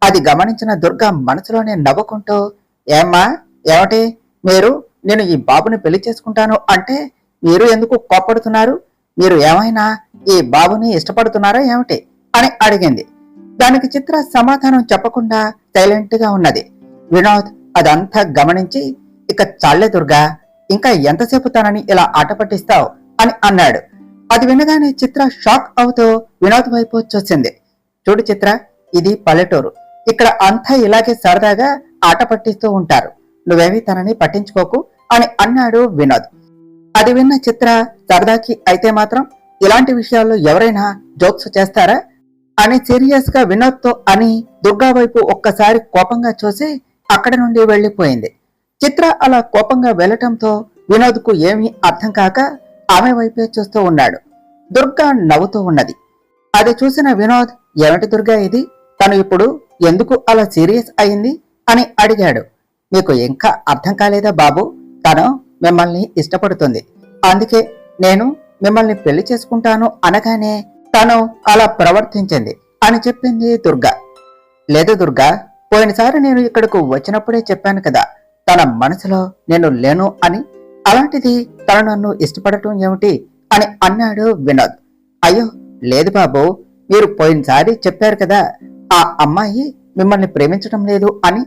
అది గమనించిన దుర్గా మనసులోనే నవ్వుకుంటూ, ఏమ్మా, ఏమిటి మీరు నేను ఈ బాబుని పెళ్లి చేసుకుంటాను అంటే మీరు ఎందుకు కోప్పడుతున్నారు? మీరు ఏమైనా ఈ బాబుని ఇష్టపడుతున్నారా ఏమిటి అని అడిగింది. దానికి చిత్ర సమాధానం చెప్పకుండా సైలెంట్ గా ఉన్నది. వినోద్ అదంతా గమనించి, ఇక చాలే దుర్గా, ఇంకా ఎంతసేపు తనని ఇలా ఆట పట్టిస్తావు అని అన్నాడు. అది వినగానే చిత్ర షాక్ అవుతూ వినోద్ వైపు చూసింది. చూడు చిత్ర, ఇది పల్లెటూరు. ఇక్కడ అంతా ఇలాగే సరదాగా ఆట పట్టిస్తూ ఉంటారు. నువ్వేమీ తనని పట్టించుకోకు అని అన్నాడు వినోద్. అది విన్న చిత్ర, సరదాకి అయితే మాత్రం ఇలాంటి విషయాల్లో ఎవరైనా జోక్స్ చేస్తారా అని సీరియస్ గా వినోద్ తో అని దుర్గా వైపు ఒక్కసారి కోపంగా చూసి అక్కడి నుండి వెళ్లిపోయింది. చిత్ర అలా కోపంగా వెళ్లటంతో వినోద్ కు ఏమీ అర్థం కాక ఆమె వైపే చూస్తూ ఉన్నాడు. దుర్గా నవ్వుతూ ఉన్నది. అది చూసిన వినోద్, ఏమిటి దుర్గా ఇది, తను ఇప్పుడు ఎందుకు అలా సీరియస్ అయింది అని అడిగాడు. మీకు ఇంకా అర్థం కాలేదా బాబు? తను మిమ్మల్ని ఇష్టపడుతుంది. అందుకే నేను మిమ్మల్ని పెళ్లి చేసుకుంటాను అనగానే తను అలా ప్రవర్తించింది అని చెప్పింది దుర్గా. లేదు దుర్గా, పోయినసారి నేను ఇక్కడకు వచ్చినప్పుడే చెప్పాను కదా తన మనసులో నేను లేను అని. అలాంటిది తను నన్ను ఇష్టపడటం ఏమిటి అని అన్నాడు వినోద్. అయ్యో లేదు బాబు, మీరు పోయినసారి చెప్పారు కదా ఆ అమ్మాయి మిమ్మల్ని ప్రేమించడం లేదు అని.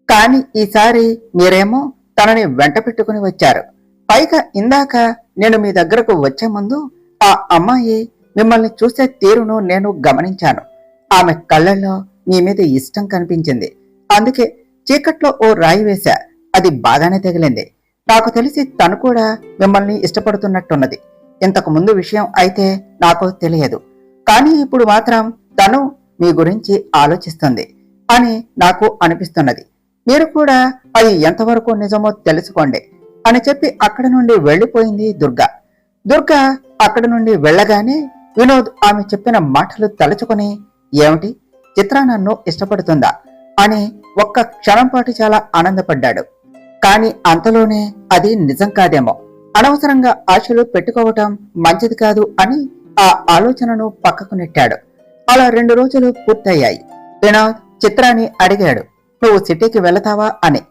కానీ ఈసారి మీరేమో తనని వెంట పెట్టుకుని వచ్చారు. పైగా ఇందాక నేను మీ దగ్గరకు వచ్చే ముందు ఆ అమ్మాయి మిమ్మల్ని చూసే తీరును నేను గమనించాను. ఆమె కళ్ళల్లో మీ మీద ఇష్టం కనిపించింది. అందుకే చీకట్లో ఓ రాయి వేశా. అది బాగానే తగిలింది. నాకు తెలిసి తను కూడా మిమ్మల్ని ఇష్టపడుతున్నట్టున్నది. ఇంతకు ముందు విషయం అయితే నాకు తెలియదు, కానీ ఇప్పుడు మాత్రం తను మీ గురించి ఆలోచిస్తుంది అని నాకు అనిపిస్తున్నది. మీరు కూడా అది ఎంతవరకు నిజమో తెలుసుకోండి అని చెప్పి అక్కడి నుండి వెళ్లిపోయింది దుర్గా. దుర్గా అక్కడి నుండి వెళ్లగానే వినోద్ ఆమె చెప్పిన మాటలు తలుచుకుని, ఏమిటి, చిత్ర నన్ను ఇష్టపడుతుందా అని ఒక్క క్షణం పాటు చాలా ఆనందపడ్డాడు. కాని అంతలోనే అది నిజం కాదేమో, అనవసరంగా ఆశలు పెట్టుకోవటం మంచిది కాదు అని ఆ ఆలోచనను పక్కకు నెట్టాడు. అలా 2 రోజులు పూర్తయ్యాయి. వినోద్ చిత్రాని అడిగాడు, నువ్వు సిటీకి వెళతావా అని.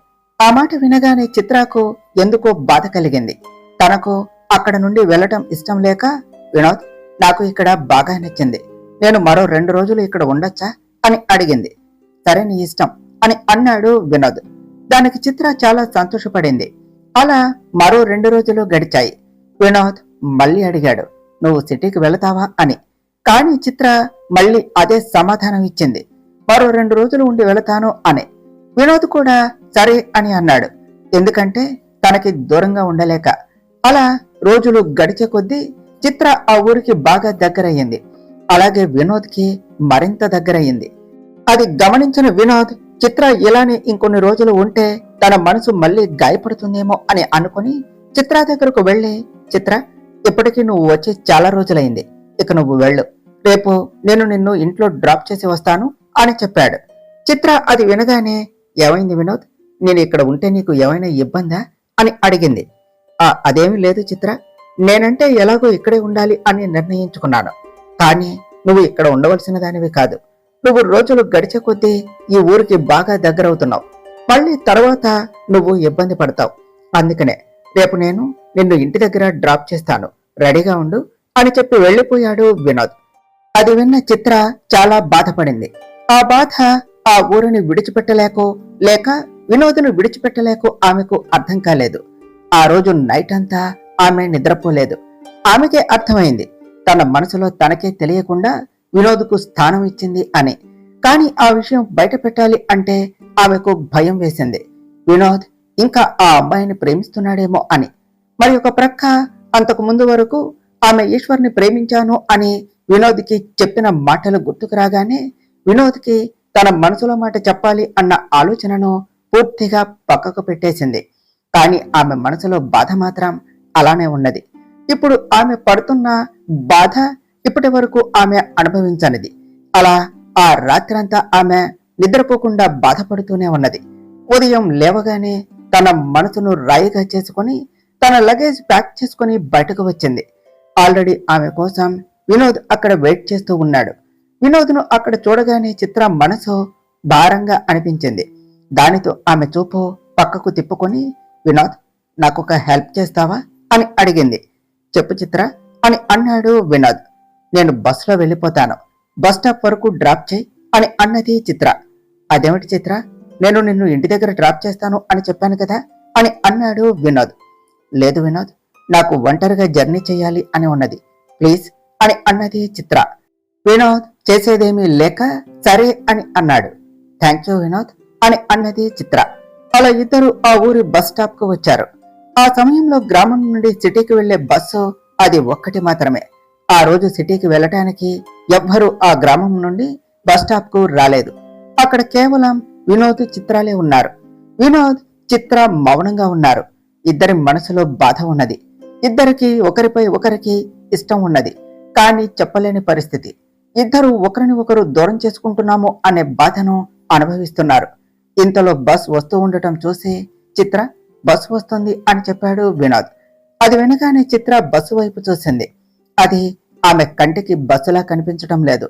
ఆ మాట వినగానే చిత్రకు ఎందుకో బాధ కలిగింది. తనకు అక్కడ నుండి వెళ్లటం ఇష్టం లేక, వినోద్ నాకు ఇక్కడ బాగా నచ్చింది, నేను మరో 2 రోజులు ఇక్కడ ఉండొచ్చా అని అడిగింది. సరే నీ ఇష్టం అని అన్నాడు వినోద్. దానికి చిత్ర చాలా సంతోషపడింది. అలా మరో 2 రోజులు గడిచాయి. వినోద్ మళ్ళీ అడిగాడు, నువ్వు సిటీకి వెళతావా అని. కానీ చిత్ర మళ్ళీ అదే సమాధానం ఇచ్చింది, మరో 2 రోజులు ఉండి వెళతాను అని. వినోద్ కూడా సరే అని అన్నాడు. ఎందుకంటే తనకి దూరంగా ఉండలేక. అలా రోజులు గడిచే కొద్దీ చిత్ర ఆ ఊరికి బాగా దగ్గరయ్యింది. అలాగే వినోద్ కి మరింత దగ్గరయ్యింది. అది గమనించిన వినోద్, చిత్ర ఇలానే ఇంకొన్ని రోజులు ఉంటే తన మనసు మళ్ళీ గాయపడుతుందేమో అని అనుకుని చిత్ర దగ్గరకు వెళ్లి, చిత్ర ఇప్పటికీ నువ్వు వచ్చి చాలా రోజులైంది, ఇక నువ్వు వెళ్ళు, రేపు నేను నిన్ను ఇంట్లో డ్రాప్ చేసి వస్తాను అని చెప్పాడు. చిత్ర అది వినగానే, ఏమైంది వినోద్, నేను ఇక్కడ ఉంటే నీకు ఏమైనా ఇబ్బందా అని అడిగింది. అదేమీ లేదు చిత్ర, నేనంటే ఎలాగో ఇక్కడే ఉండాలి అని నిర్ణయించుకున్నాను. కానీ నువ్వు ఇక్కడ ఉండవలసిన దానివి కాదు. నువ్వు రోజులు గడిచే కొద్దీ ఈ ఊరికి బాగా దగ్గరవుతున్నావు. మళ్ళీ తర్వాత నువ్వు ఇబ్బంది పడతావు. అందుకనే రేపు నేను నిన్ను ఇంటి దగ్గర డ్రాప్ చేస్తాను, రెడీగా ఉండు అని చెప్పి వెళ్లిపోయాడు వినోద్. అది విన్న చిత్ర చాలా బాధపడింది. ఆ బాధ ఆ ఊరిని విడిచిపెట్టలేకో లేక వినోద్ను విడిచిపెట్టలేకో ఆమెకు అర్థం కాలేదు. ఆ రోజు నైట్ అంతా ఆమె నిద్రపోలేదు. ఆమెకే అర్థమైంది తన మనసులో తనకే తెలియకుండా వినోద్కు స్థానం ఇచ్చింది అని. కాని ఆ విషయం బయట పెట్టాలి అంటే ఆమెకు భయం వేసింది. వినోద్ ఇంకా ఆ అబ్బాయిని ప్రేమిస్తున్నాడేమో అని. మరి ఒక ప్రక్క అంతకు ముందు వరకు ఆమె ఈశ్వర్ని ప్రేమించాను అని వినోద్కి చెప్పిన మాటలు గుర్తుకు రాగానే వినోద్కి తన మనసులో మాట చెప్పాలి అన్న ఆలోచనను పూర్తిగా పక్కకు పెట్టేసింది. కానీ ఆమె మనసులో బాధ మాత్రం అలానే ఉన్నది. ఇప్పుడు ఆమె పడుతున్న బాధ ఇప్పటి వరకు ఆమె అనుభవించనిది. అలా ఆ రాత్రంతా ఆమె నిద్రపోకుండా బాధపడుతూనే ఉన్నది. ఉదయం లేవగానే తన మనసును రాయిగా చేసుకుని తన లగేజ్ ప్యాక్ చేసుకుని బయటకు వచ్చింది. ఆల్రెడీ ఆమె కోసం వినోద్ అక్కడ వెయిట్ చేస్తూ ఉన్నాడు. వినోద్ను అక్కడ చూడగానే చిత్ర మనసు భారంగా అనిపించింది. దానితో ఆమె చూపు పక్కకు తిప్పుకొని, వినోద్, నాకొక హెల్ప్ చేస్తావా అని అడిగింది. చెప్పు చిత్ర అని అన్నాడు వినోద్. నేను బస్సులో వెళ్ళిపోతాను, బస్ స్టాప్ వరకు డ్రాప్ చేయి అని అన్నది చిత్ర. అదేమిటి చిత్ర, నేను నిన్ను ఇంటి దగ్గర డ్రాప్ చేస్తాను అని చెప్పాను కదా అని అన్నాడు వినోద్. లేదు వినోద్, నాకు ఒంటరిగా జర్నీ చేయాలి అని ఉన్నది, ప్లీజ్ అని అన్నది చిత్ర. వినోద్ చేసేదేమీ లేక సరే అని అన్నాడు. థ్యాంక్ యూ వినోద్ అని అన్నది చిత్ర. అలా ఇద్దరు ఆ ఊరి బస్ స్టాప్ కు వచ్చారు. ఆ సమయంలో గ్రామం నుండి సిటీకి వెళ్లే బస్సు అది ఒక్కటి మాత్రమే. ఆ రోజు సిటీకి వెళ్ళటానికి ఎవ్వరూ ఆ గ్రామం నుండి బస్ స్టాప్ కు రాలేదు. అక్కడ కేవలం వినోద్, చిత్రాలే ఉన్నారు. వినోద్, చిత్ర మౌనంగా ఉన్నారు. ఇద్దరి మనసులో బాధ ఉన్నది. ఇద్దరికి ఒకరిపై ఒకరికి ఇష్టం ఉన్నది, కానీ చెప్పలేని పరిస్థితి. ఇద్దరు ఒకరిని ఒకరు దూరం చేసుకుంటున్నాము అనే బాధను అనుభవిస్తున్నారు. ఇంతలో బస్ వస్తూ ఉండటం చూసి చిత్ర, బస్సు వస్తుంది అని చెప్పాడు వినోద్. అది వినగానే చిత్ర బస్సు వైపు చూసింది. అది ఆమె కంటికి బస్సులా కనిపించటం లేదు.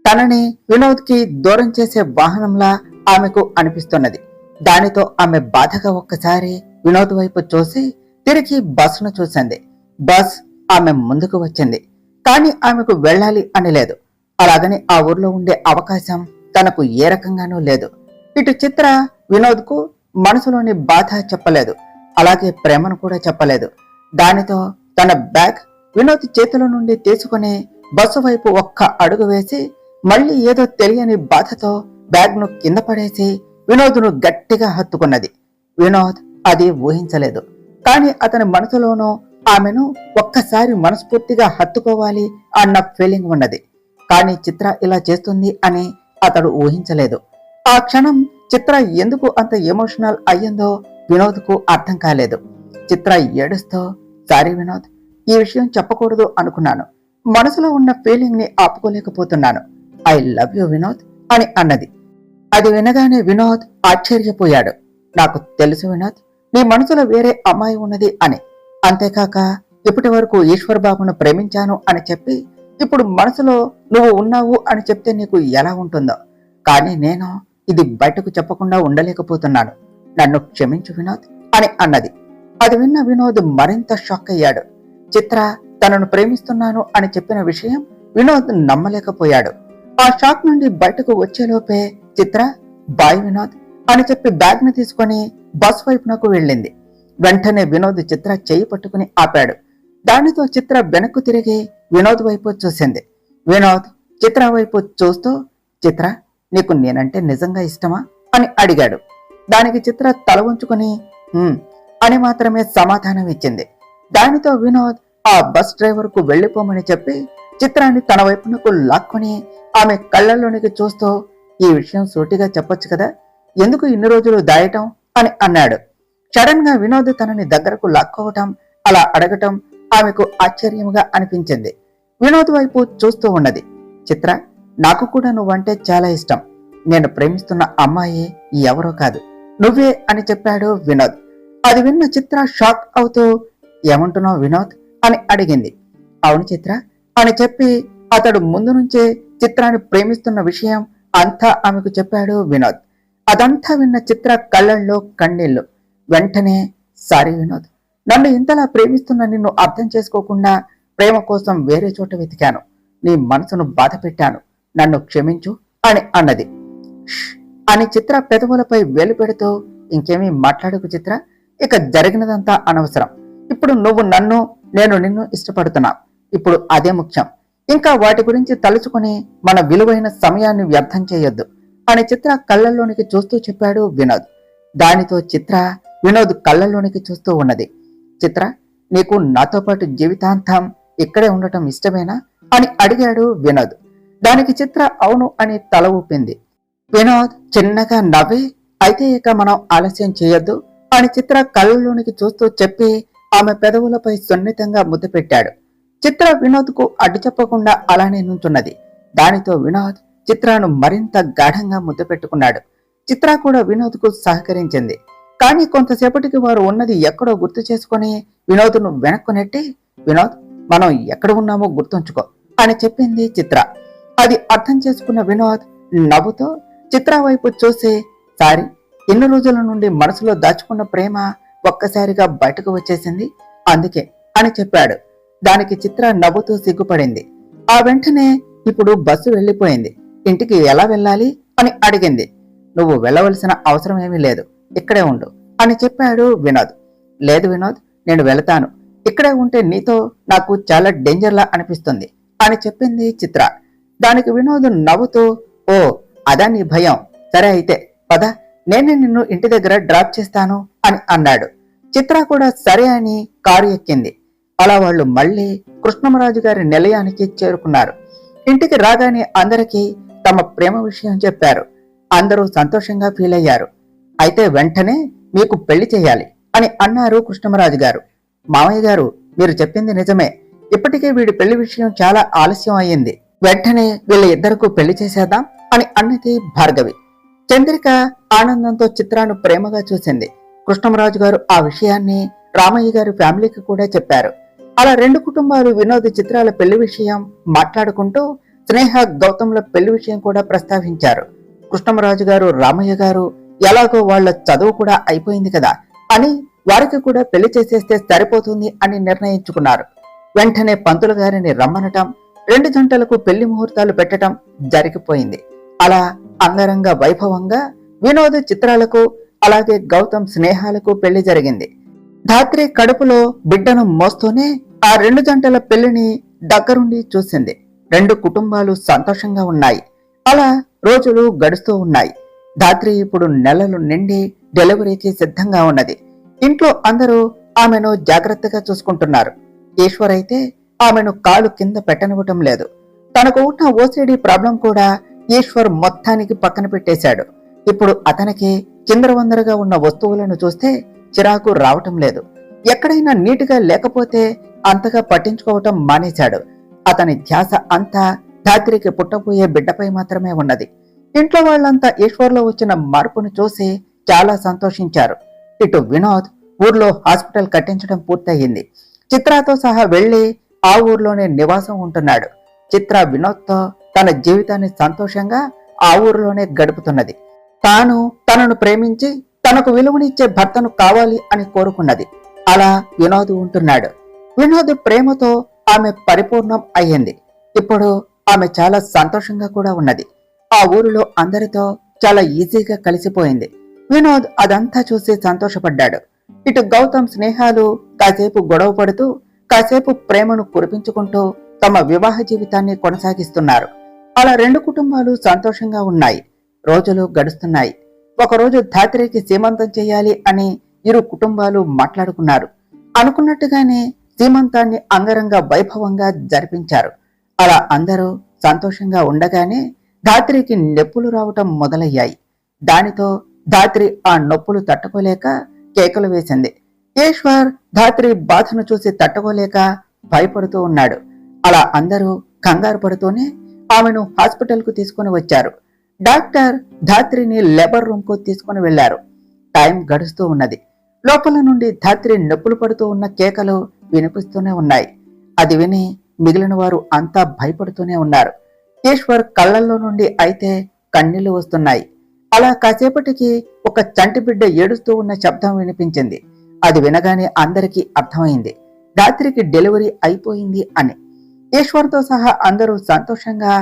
తనని వినోద్ కి దూరం చేసే వాహనంలా ఆమెకు అనిపిస్తున్నది. దానితో ఆమె బాధగా ఒక్కసారి వినోద్ వైపు చూసి తిరిగి బస్సును చూసింది. బస్ ఆమె ముందుకు వచ్చింది, కానీ ఆమెకు వెళ్ళాలి అని లేదు. అలాగని ఆ ఊర్లో ఉండే అవకాశం తనకు ఏ రకంగానూ లేదు. ఇటు చిత్ర వినోద్ కు మనసులోని బాధ చెప్పలేదు, అలాగే ప్రేమను కూడా చెప్పలేదు. దానితో తన బ్యాగ్ వినోద్ చేతుల నుండి తీసుకుని బస్సు వైపు ఒక్క అడుగు వేసి మళ్ళీ ఏదో తెలియని బాధతో బ్యాగ్ ను కింద పడేసి వినోద్ను గట్టిగా హత్తుకున్నది. వినోద్ అది ఊహించలేదు, కానీ అతని మనసులోనూ ఆమెను ఒక్కసారి మనస్ఫూర్తిగా హత్తుకోవాలి అన్న ఫీలింగ్ ఉన్నది. కానీ చిత్ర ఇలా చేస్తుంది అని అతడు ఊహించలేదు. ఆ క్షణం చిత్ర ఎందుకు అంత ఎమోషనల్ అయ్యిందో వినోద్ కు అర్థం కాలేదు. చిత్ర ఏడుస్తూ, సారీ వినోద్, ఈ విషయం చెప్పకూడదు అనుకున్నాను, మనసులో ఉన్న ఫీలింగ్ ని ఆపుకోలేకపోతున్నాను, ఐ లవ్ యూ వినోద్ అని అన్నది. అది వినగానే వినోద్ ఆశ్చర్యపోయాడు. నాకు తెలుసు వినోద్, నీ మనసులో వేరే అమ్మాయి ఉన్నది అని. అంతేకాక ఇప్పటి వరకు ఈశ్వర్ బాబును ప్రేమించాను అని చెప్పి ఇప్పుడు మనసులో నువ్వు ఉన్నావు అని చెప్తే నీకు ఎలా ఉంటుందో. కానీ నేను ఇది బయటకు చెప్పకుండా ఉండలేకపోతున్నాను, నన్ను క్షమించు వినోద్ అని అన్నది. అది విన్న వినోద్ మరింత షాక్ అయ్యాడు. చిత్ర తనను ప్రేమిస్తున్నాను అని చెప్పిన విషయం వినోద్ నమ్మలేకపోయాడు. ఆ షాక్ నుండి బయటకు వచ్చేలోపే చిత్ర, బాయ్ వినోద్ అని చెప్పి బ్యాగ్ ని తీసుకుని బస్ వైపునకు వెళ్ళింది. వెంటనే వినోద్ చిత్ర చెయ్యి పట్టుకుని ఆపాడు. దానితో చిత్ర వెనక్కు తిరిగి వినోద్ వైపు చూసింది. వినోద్ చిత్ర వైపు చూస్తూ, చిత్ర, నీకు నేనంటే నిజంగా ఇష్టమా అని అడిగాడు. దానికి చిత్ర తల ఉంచుకుని అని మాత్రమే సమాధానం ఇచ్చింది. దానితో వినోద్ ఆ బస్ డ్రైవర్ కు వెళ్లిపోమని చెప్పి చిత్రాన్ని తన వైపునకు లాక్కొని ఆమె కళ్ళల్లోనికి చూస్తూ, ఈ విషయం సూటిగా చెప్పొచ్చు కదా, ఎందుకు ఇన్ని రోజులు దాయటం అని అన్నాడు. సడన్ గా వినోద్ తనని దగ్గరకు లాక్కోవటం, అలా అడగటం ఆమెకు ఆశ్చర్యంగా అనిపించింది. వినోద్ వైపు చూస్తూ ఉన్నది. చిత్ర, నాకు కూడా నువ్వంటే చాలా ఇష్టం, నేను ప్రేమిస్తున్న అమ్మాయి ఎవరో కాదు, నువ్వే అని చెప్పాడు వినోద్. అది విన్న చిత్ర షాక్ అవుతూ, ఏమంటున్నావు వినోద్ అని అడిగింది. అవును చిత్ర అని చెప్పి అతడు ముందు నుంచే చిత్రాన్ని ప్రేమిస్తున్న విషయం అంతా ఆమెకు చెప్పాడు వినోద్. అదంతా విన్న చిత్ర కళ్ళల్లో కన్నీళ్లు. వెంటనే, సారీ వినోద్, నన్ను ఇంతలా ప్రేమిస్తున్న నిన్ను అర్థం చేసుకోకుండా ప్రేమ కోసం వేరే చోట వెతికాను, నీ మనసును బాధ పెట్టాను, నన్ను క్షమించు అని అన్నది. అని చిత్ర పెదవులపై వేలు పెడుతూ, ఇంకేమీ మాట్లాడకు చిత్ర, ఇక జరిగినదంతా అనవసరం, ఇప్పుడు నువ్వు నన్ను, నేను నిన్ను ఇష్టపడుతున్నా, ఇప్పుడు అదే ముఖ్యం, ఇంకా వాటి గురించి తలుచుకుని మన విలువైన సమయాన్ని వ్యర్థం చేయొద్దు అని చిత్ర కళ్ళల్లోనికి చూస్తూ చెప్పాడు వినోద్. దానితో చిత్ర వినోద్ కళ్ళల్లోనికి చూస్తూ ఉన్నది. చిత్ర, నీకు నాతో పాటు జీవితాంతం ఇక్కడే ఉండటం ఇష్టమేనా అని అడిగాడు వినోద్. దానికి చిత్ర అవును అని తల ఊపింది. వినోద్ చిన్నగా నవ్వి అయితే ఇక మనం ఆలస్యం చేయొద్దు అని చిత్ర కళ్ళలోనికి చూస్తూ చెప్పి ఆమె పెదవులపై సున్నితంగా ముద్దు పెట్టాడు. చిత్ర వినోద్కు అడ్డు చెప్పకుండా అలానే నుంచున్నది. దానితో వినోద్ చిత్రను మరింత గాఢంగా ముద్దు పెట్టుకున్నాడు. చిత్ర కూడా వినోద్కు సహకరించింది. కానీ కొంతసేపటికి వారు ఉన్నది ఎక్కడో గుర్తు చేసుకుని వినోద్ను వెనక్కు నెట్టి, వినోద్, మనం ఎక్కడ ఉన్నామో గుర్తుంచుకో అని చెప్పింది చిత్ర. అది అర్థం చేసుకున్న వినోద్ నవ్వుతో చిత్ర వైపు చూసి, సారీ, ఎన్ని రోజుల నుండి మనసులో దాచుకున్న ప్రేమ ఒక్కసారిగా బయటకు వచ్చేసింది, అందుకే అని చెప్పాడు. దానికి చిత్ర నవ్వుతూ సిగ్గుపడింది. ఆ వెంటనే ఇప్పుడు బస్సు వెళ్లిపోయింది, ఇంటికి ఎలా వెళ్ళాలి అని అడిగింది. నువ్వు వెళ్ళవలసిన అవసరం ఏమీ లేదు, ఇక్కడే ఉండు అని చెప్పాడు వినోద్. లేదు వినోద్, నేను వెళతాను, ఇక్కడే ఉంటే నీతో నాకు చాలా డేంజర్లా అనిపిస్తుంది అని చెప్పింది చిత్ర. దానికి వినోద్ నవ్వుతూ, ఓ అదా నీ భయం, సరే అయితే పద, నేనే నిన్ను ఇంటి దగ్గర డ్రాప్ చేస్తాను అని అన్నాడు. చిత్ర కూడా సరే అని కారు ఎక్కింది. అలా వాళ్ళు మళ్ళీ కృష్ణమరాజు గారి నిలయానికి చేరుకున్నారు. ఇంటికి రాగానే అందరికీ తమ ప్రేమ విషయం చెప్పారు. అందరూ సంతోషంగా ఫీల్ అయ్యారు. అయితే వెంటనే మీకు పెళ్లి చేయాలి అని అన్నారు కృష్ణమరాజు గారు. మామయ్య గారు, మీరు చెప్పింది నిజమే, ఇప్పటికే వీడి పెళ్లి విషయం చాలా ఆలస్యం అయ్యింది, వెంటనే వీళ్ళ ఇద్దరకు పెళ్లి చేసేద్దాం అని అన్నది భార్గవి. చంద్రిక ఆనందంతో చిత్రాను ప్రేమగా చూసింది. కృష్ణమరాజు గారు ఆ విషయాన్ని రామయ్య గారి ఫ్యామిలీకి కూడా చెప్పారు. అలా రెండు కుటుంబాలు వినోద్ చిత్రాల పెళ్లి విషయం మాట్లాడుకుంటూ స్నేహ గౌతంల పెళ్లి విషయం కూడా ప్రస్తావించారు. కృష్ణమరాజు గారు రామయ్య గారు ఎలాగో వాళ్ల చదువు కూడా అయిపోయింది కదా అని వారికి కూడా పెళ్లి చేసేస్తే సరిపోతుంది అని నిర్ణయించుకున్నారు. వెంటనే పంతులు గారిని రమ్మనటం, రెండు జంటలకు పెళ్లి ముహూర్తాలు పెట్టడం జరిగిపోయింది. అలా అంగరంగ వైభవంగా వినోద్ చిత్రాలకు అలాగే గౌతమ్ స్నేహాలకు పెళ్లి జరిగింది. ధాత్రి కడుపులో బిడ్డను మోస్తూనే ఆ రెండు జంటల పెళ్లిని దగ్గరుండి చూసింది. రెండు కుటుంబాలు సంతోషంగా ఉన్నాయి. అలా రోజులు గడుస్తూ ఉన్నాయి. ధాత్రి ఇప్పుడు నెలలు నిండి డెలివరీకి సిద్ధంగా ఉన్నది. ఇంట్లో అందరూ ఆమెను జాగ్రత్తగా చూసుకుంటున్నారు. ఈశ్వర్ అయితే ఆమెను కాలు కింద పెట్టనివ్వటం లేదు. తనకు ఉన్న ఓసిడి ప్రాబ్లం కూడా ఈశ్వర్ మొత్తానికి పక్కన పెట్టేశాడు. ఇప్పుడు అతనికి చిందరవందరగా ఉన్న వస్తువులను చూస్తే చిరాకు రావటం లేదు. ఎక్కడైనా నీటిగా లేకపోతే అంతగా పట్టించుకోవటం మానేశాడు. అతని ధ్యాస అంతా ధాత్రికి పుట్టబోయే బిడ్డపై మాత్రమే ఉన్నది. ఇంట్లో వాళ్ళంతా ఈశ్వర్లో వచ్చిన మార్పును చూసి చాలా సంతోషించారు. ఇటు వినోద్ ఊర్లో హాస్పిటల్ కట్టించడం పూర్తయింది. చిత్రతో సహా వెళ్లి ఆ ఊర్లోనే నివాసం ఉంటున్నాడు. చిత్ర వినోద్తో తన జీవితాన్ని సంతోషంగా ఆ ఊర్లోనే గడుపుతున్నది. తాను తనను ప్రేమించి తనకు విలువనిచ్చే భర్తను కావాలి అని కోరుకున్నది. అలా వినోద్ ఉంటున్నాడు. వినోద్ ప్రేమతో ఆమె పరిపూర్ణం అయ్యింది. ఇప్పుడు ఆమె చాలా సంతోషంగా కూడా ఉన్నది. ఆ ఊరిలో అందరితో చాలా ఈజీగా కలిసిపోయింది. వినోద్ అదంతా చూసి సంతోషపడ్డాడు. ఇటు గౌతమ్ స్నేహాలు కాసేపు గొడవ పడుతూ కాసేపు ప్రేమను కురిపించుకుంటూ తమ వివాహ జీవితాన్ని కొనసాగిస్తున్నారు. అలా రెండు కుటుంబాలు సంతోషంగా ఉన్నాయి. రోజులు గడుస్తున్నాయి. ఒకరోజు ధాత్రికి సీమంతం చేయాలి అని ఇరు కుటుంబాలు మాట్లాడుకున్నారు. అనుకున్నట్టుగానే సీమంతాన్ని అంగరంగ వైభవంగా జరిపించారు. అలా అందరూ సంతోషంగా ఉండగానే ధాత్రికి నొప్పులు రావటం మొదలయ్యాయి. దానితో ధాత్రి ఆ నొప్పులు తట్టుకోలేక కేకలు వేసింది. ఈశ్వర్ ధాత్రి బాధను చూసి తట్టుకోలేక భయపడుతూ ఉన్నాడు. అలా అందరూ కంగారు పడుతూనే ఆమెను హాస్పిటల్ కు తీసుకుని వచ్చారు. డాక్టర్ ధాత్రిని లేబర్ రూమ్ కు తీసుకుని వెళ్లారు. టైం గడుస్తూ ఉన్నది. లోపల నుండి ధాత్రి నొప్పులు పడుతూ ఉన్న కేకలు వినిపిస్తూనే ఉన్నాయి. అది విని మిగిలిన వారు అంతా భయపడుతూనే ఉన్నారు. ఈశ్వర్ కళ్ళల్లో నుండి అయితే కన్నీళ్లు వస్తున్నాయి. అలా కాసేపటికి ఒక చంటి బిడ్డ ఏడుస్తూ ఉన్న శబ్దం వినిపించింది. అది వినగానే అందరికీ అర్థమైంది ధాత్రికి డెలివరీ అయిపోయింది అని. ఈశ్వర్తో సహా అందరూ సంతోషంగా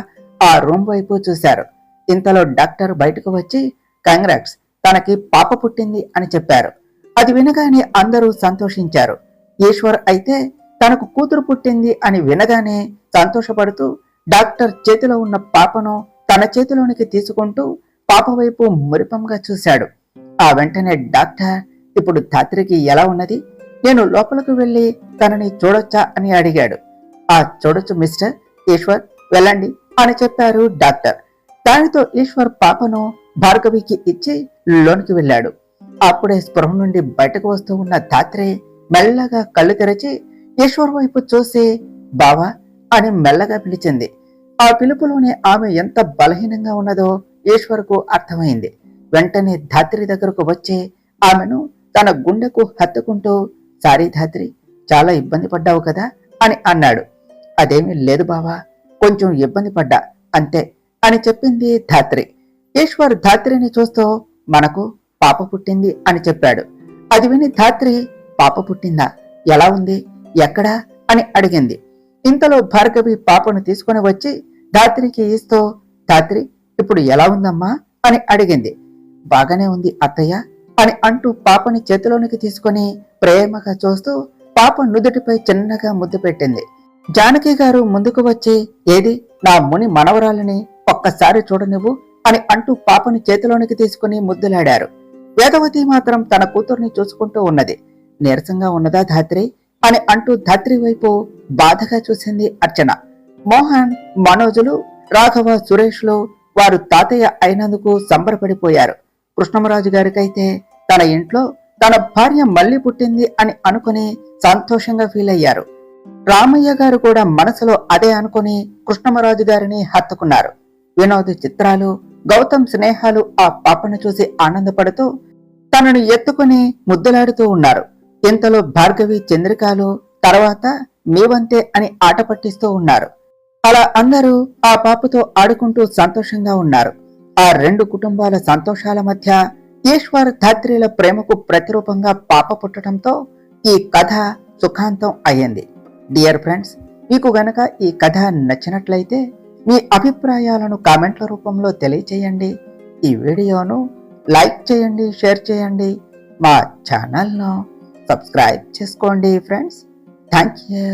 ఆ రూమ్ వైపు చూశారు. ఇంతలో డాక్టర్ బయటకు వచ్చి కంగ్రాట్స్, తనకి పాప పుట్టింది అని చెప్పారు. అది వినగానే అందరూ సంతోషించారు. ఈశ్వర్ అయితే తనకు కూతురు పుట్టింది అని వినగానే సంతోషపడుతూ డాక్టర్ చేతిలో ఉన్న పాపను తన చేతిలోనికి తీసుకుంటూ పాప వైపు మురిపంగా చూశాడు. ఆ వెంటనే డాక్టర్, ఇప్పుడు ధాత్రికి ఎలా ఉన్నది, నేను లోపలికి వెళ్లి తనని చూడొచ్చా అని అడిగాడు. ఆ చూడొచ్చు మిస్టర్, ఈశ్వర్ వెళ్ళండి అని చెప్పారు డాక్టర్. దానితో ఈశ్వర్ పాపను భార్గవికి ఇచ్చి లోనికి వెళ్ళాడు. అప్పుడే స్పృహ నుండి బయటకు వస్తూ ఉన్న ధాత్రి మెల్లగా కళ్ళు తెరిచి ఈశ్వర్ వైపు చూసి బావా అని మెల్లగా పిలిచింది. ఆ పిలుపులోనే ఆమె ఎంత బలహీనంగా ఉన్నదో ఈశ్వర్కు అర్థమైంది. వెంటనే ధాత్రి దగ్గరకు వచ్చి ఆమెను తన గుండెకు హత్తుకుంటూ సారీ ధాత్రి, చాలా ఇబ్బంది పడ్డావు కదా అని అన్నాడు. అదేమీ లేదు బావా, కొంచెం ఇబ్బంది పడ్డా అంతే అని చెప్పింది ధాత్రి. ఈశ్వర్ ధాత్రిని చూస్తూ మనకు పాప పుట్టింది అని చెప్పాడు. అది విని ధాత్రి పాప పుట్టిందా, ఎలా ఉంది, ఎక్కడా అని అడిగింది. ఇంతలో భార్గవి పాపను తీసుకుని వచ్చి ధాత్రికి ఇస్తూ ధాత్రి ఇప్పుడు ఎలా ఉందమ్మా అని అడిగింది. బాగానే ఉంది అత్తయ్య అని అంటూ పాపని చేతిలోనికి తీసుకుని ప్రేమగా చూస్తూ పాప నుదుటిపై చిన్నగా ముద్దు పెట్టింది. జానకి గారు ముందుకు వచ్చి ఏది నా ముని మనవరాలని ఒక్కసారి చూడనివ్వు అని అంటూ పాపని చేతిలోనికి తీసుకుని ముద్దులాడారు. వేదవతి మాత్రం తన కూతుర్ని చూసుకుంటూ ఉన్నది. నీరసంగా ఉన్నదా ధాత్రి అని అంటూ ధాత్రి వైపు బాధగా చూసింది అర్చన. మోహన్, మనోజులు, రాఘవ, సురేష్లు వారు తాతయ్య అయినందుకు సంబరపడిపోయారు. కృష్ణమరాజు గారికైతే తన ఇంట్లో తన భార్య మళ్ళీ పుట్టింది అని అనుకుని సంతోషంగా ఫీల్ అయ్యారు. రామయ్య గారు కూడా మనసులో అదే అనుకుని కృష్ణమరాజు గారిని హత్తుకున్నారు. వినోద్, చిత్రాలు, గౌతమ్ స్నేహాలు ఆ పాపను చూసి ఆనందపడుతూ తనను ఎత్తుకుని ముద్దులాడుతూ ఉన్నారు. ఇంతలో భార్గవి, చంద్రికాలు తర్వాత మీవంతే అని ఆట పట్టిస్తూ ఉన్నారు. అలా అందరూ ఆ పాపతో ఆడుకుంటూ సంతోషంగా ఉన్నారు. ఆ రెండు కుటుంబాల సంతోషాల మధ్య ఈశ్వర్, ధాత్రిల ప్రేమకు ప్రతిరూపంగా పాప పుట్టడంతో ఈ కథ సుఖాంతం అయ్యింది. డియర్ ఫ్రెండ్స్, మీకు గనక ఈ కథ నచ్చినట్లయితే మీ అభిప్రాయాలను కామెంట్ల రూపంలో తెలియచేయండి. ఈ వీడియోను లైక్ చేయండి, షేర్ చేయండి, మా ఛానల్ను సబ్స్క్రైబ్ చేసుకోండి ఫ్రెండ్స్. Thank you.